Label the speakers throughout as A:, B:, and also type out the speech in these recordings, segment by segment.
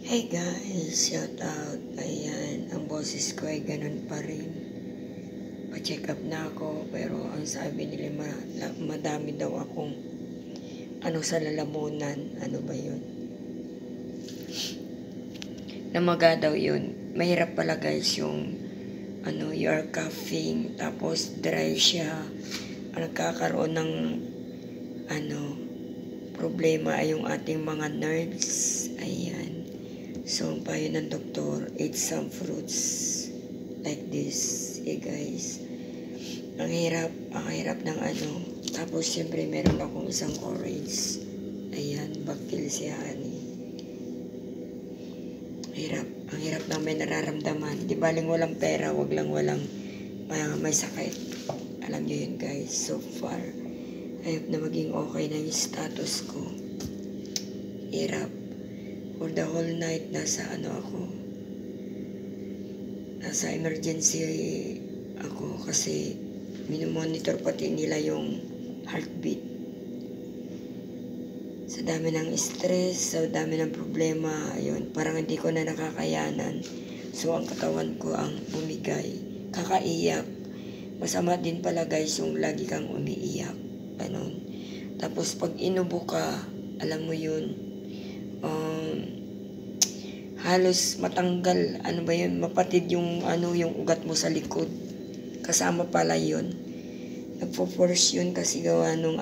A: Hey guys, shout out. Ayan, ang boses ko ay ganun pa rin. Pa-check up na ako, pero ang sabi nila madami daw akong sa lalamunan. Ano ba yun? Namaga daw yun. Mahirap pala guys yung you are coughing, tapos dry siya. Nagkakaroon ng problema ay yung ating mga nerves. Ayan. So, ang payo ng doktor, eat some fruits like this. Okay guys. Ang hirap ng Tapos, siyempre, meron akong isang orange. Ayan, bakil si Honey. Ang hirap na may nararamdaman. Di baling walang pera, wag lang walang may sakit. Alam niyo yun guys, so far. I hope na maging okay na yung status ko. Hirap. For the whole night, nasa emergency ako kasi minomonitor pati nila yung heartbeat. Sa dami ng stress, sa dami ng problema, ayun, parang hindi ko na nakakayanan. So, ang katawan ko ang bumigay, kakaiyak. Masama din pala guys yung lagi kang umiiyak. Ganun. Tapos pag inubo ka, alam mo yun, halos matanggal, mapatid yung yung ugat mo sa likod. Kasama pala yun. Nagpo-force yun kasi gawa nung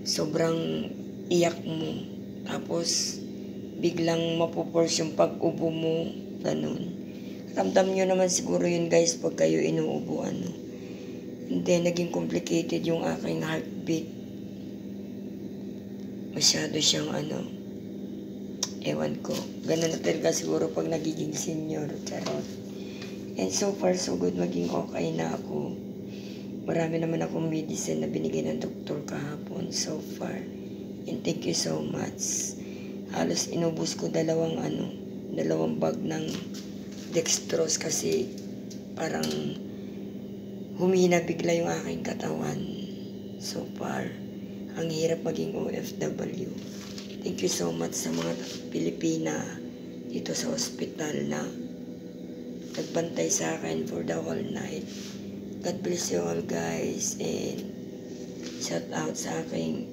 A: sobrang iyak mo. Tapos biglang mapo-force yung pag-ubo mo, ganun. Ramdam nyo naman siguro yun guys pag kayo inuubo Hindi, naging complicated yung aking heartbeat. Masyado siyang ewan ko. Ganun na talaga siguro pag nagiging senior. Charot. And so far, so good. Maging okay na ako. Marami naman akong medicine na binigay ng doktor kahapon so far. And thank you so much. Halos inubos ko dalawang bag ng dextrose kasi parang humina bigla yung aking katawan. So far, ang hirap maging OFW. Thank you so much sa mga Pilipina dito sa ospital na nagbantay sa akin for the whole night. God bless you all guys, and shout out sa aking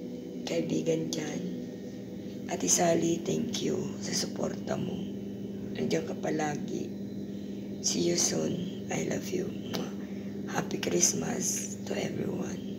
A: kaibigan dyan. Ate Sally, thank you sa suporta mo. Nandiyan ka palagi. See you soon. I love you. Happy Christmas to everyone.